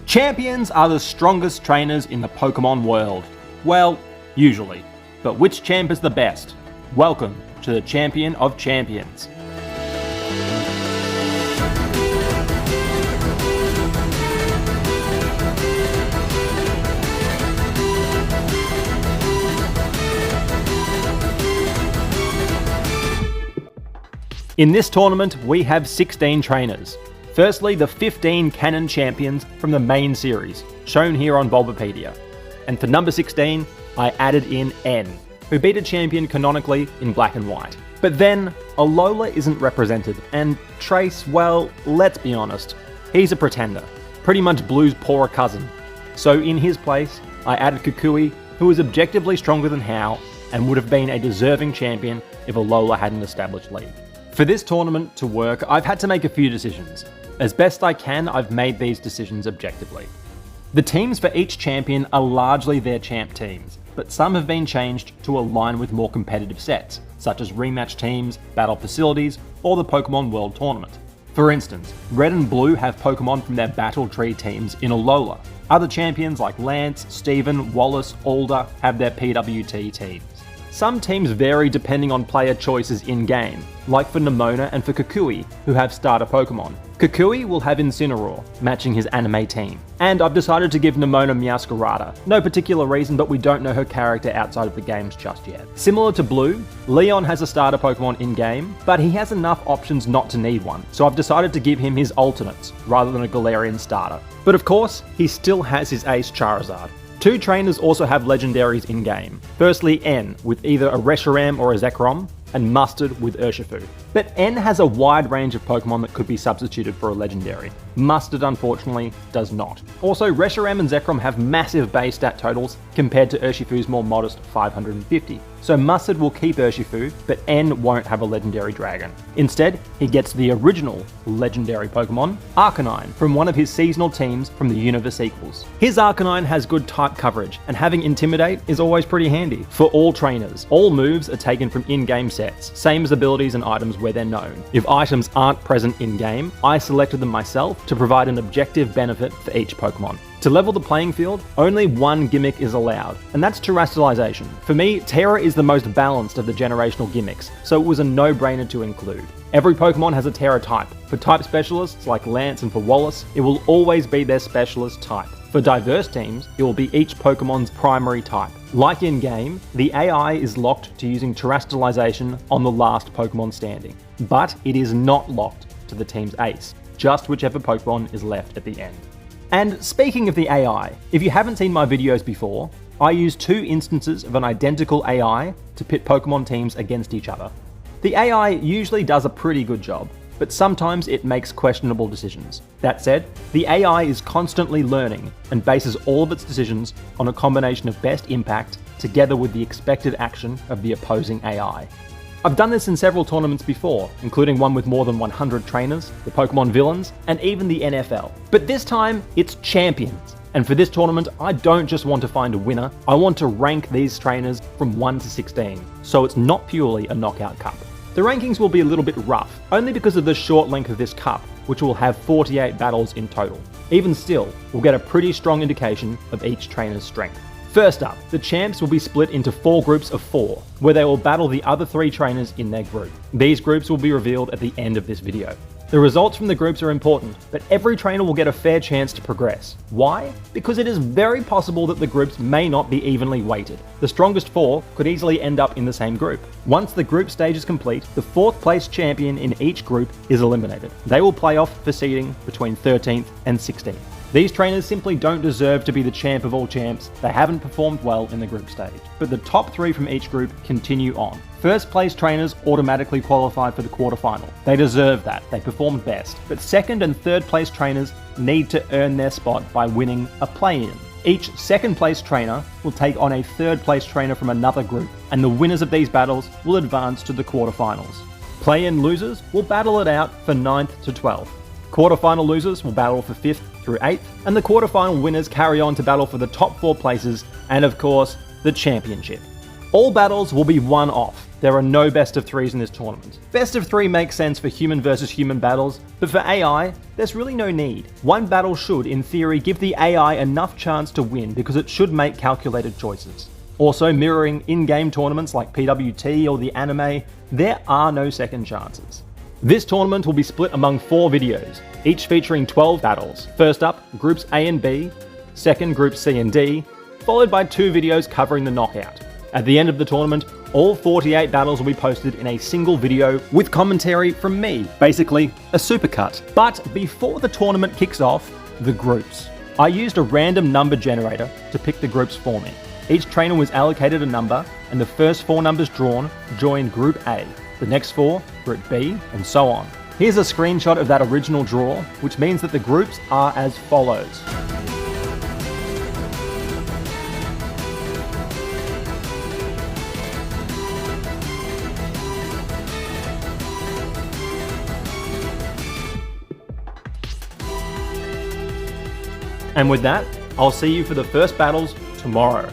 Champions are the strongest trainers in the Pokémon world. Well, usually. But which champ is the best? Welcome to the Champion of Champions. In this tournament, we have 16 trainers. Firstly, the 15 canon champions from the main series, shown here on Bulbapedia. And for number 16, I added in N, who beat a champion canonically in black and white. But then, Alola isn't represented, and Trace, well, let's be honest, he's a pretender. Pretty much Blue's poorer cousin. So in his place, I added Kukui, who is objectively stronger than Hau, and would have been a deserving champion if Alola had an established league. For this tournament to work, I've had to make a few decisions. As best I can, I've made these decisions objectively. The teams for each champion are largely their champ teams, but some have been changed to align with more competitive sets, such as rematch teams, battle facilities, or the Pokémon World Tournament. For instance, Red and Blue have Pokémon from their Battle Tree teams in Alola. Other champions like Lance, Steven, Wallace, Alder have their PWT teams. Some teams vary depending on player choices in-game, like for Nemona and for Kukui, who have starter Pokémon. Kukui will have Incineroar, matching his anime team. And I've decided to give Nemona Meowscarada. No particular reason, but we don't know her character outside of the games just yet. Similar to Blue, Leon has a starter Pokémon in-game, but he has enough options not to need one, so I've decided to give him his alternates, rather than a Galarian starter. But of course, he still has his ace Charizard. Two trainers also have legendaries in-game. Firstly N, with either a Reshiram or a Zekrom, and Mustard with Urshifu. But N has a wide range of Pokemon that could be substituted for a legendary. Mustard, unfortunately, does not. Also, Reshiram and Zekrom have massive base stat totals compared to Urshifu's more modest 550. So Mustard will keep Urshifu, but N won't have a legendary dragon. Instead, he gets the original legendary Pokemon, Arcanine, from one of his seasonal teams from the Universe Equals. His Arcanine has good type coverage, and having Intimidate is always pretty handy. For all trainers, all moves are taken from in-game sets, same as abilities and items where they're known. If items aren't present in-game, I selected them myself to provide an objective benefit for each Pokemon. To level the playing field, only one gimmick is allowed, and that's Terastallization. For me, Terra is the most balanced of the generational gimmicks, so it was a no-brainer to include. Every Pokemon has a Terra type. For type specialists like Lance and for Wallace, it will always be their specialist type. For diverse teams, it will be each Pokemon's primary type. Like in-game, the AI is locked to using Terastallization on the last Pokemon standing, but it is not locked to the team's ace, just whichever Pokemon is left at the end. And speaking of the AI, if you haven't seen my videos before, I use two instances of an identical AI to pit Pokemon teams against each other. The AI usually does a pretty good job, but sometimes it makes questionable decisions. That said, the AI is constantly learning and bases all of its decisions on a combination of best impact together with the expected action of the opposing AI. I've done this in several tournaments before, including one with more than 100 trainers, the Pokemon Villains, and even the NFL. But this time, it's champions. And for this tournament, I don't just want to find a winner, I want to rank these trainers from 1 to 16, so it's not purely a knockout cup. The rankings will be a little bit rough, only because of the short length of this cup, which will have 48 battles in total. Even still, we'll get a pretty strong indication of each trainer's strength. First up, the champs will be split into 4 groups of 4, where they will battle the other 3 trainers in their group. These groups will be revealed at the end of this video. The results from the groups are important, but every trainer will get a fair chance to progress. Why? Because it is very possible that the groups may not be evenly weighted. The strongest 4 could easily end up in the same group. Once the group stage is complete, the 4th place champion in each group is eliminated. They will play off for seeding between 13th and 16th. These trainers simply don't deserve to be the champ of all champs, they haven't performed well in the group stage. But the top 3 from each group continue on. First place trainers automatically qualify for the quarterfinal. They deserve that, they performed best. But second and third place trainers need to earn their spot by winning a play-in. Each second place trainer will take on a third place trainer from another group, and the winners of these battles will advance to the quarterfinals. Play-in losers will battle it out for 9th to 12th. Quarterfinal losers will battle for 5th through 8th, and the quarterfinal winners carry on to battle for the top 4 places, and of course, the championship. All battles will be one-off. There are no best of 3s in this tournament. Best of 3 makes sense for human versus human battles, but for AI, there's really no need. One battle should, in theory, give the AI enough chance to win because it should make calculated choices. Also, mirroring in-game tournaments like PWT or the anime, there are no second chances. This tournament will be split among 4 videos, each featuring 12 battles. First up, Groups A and B, second Groups C and D, followed by 2 videos covering the knockout. At the end of the tournament, all 48 battles will be posted in a single video with commentary from me, basically a supercut. But before the tournament kicks off, the groups. I used a random number generator to pick the groups for me. Each trainer was allocated a number, and the first 4 numbers drawn joined Group A, the next 4, Group B, and so on. Here's a screenshot of that original draw, which means that the groups are as follows. And with that, I'll see you for the first battles tomorrow.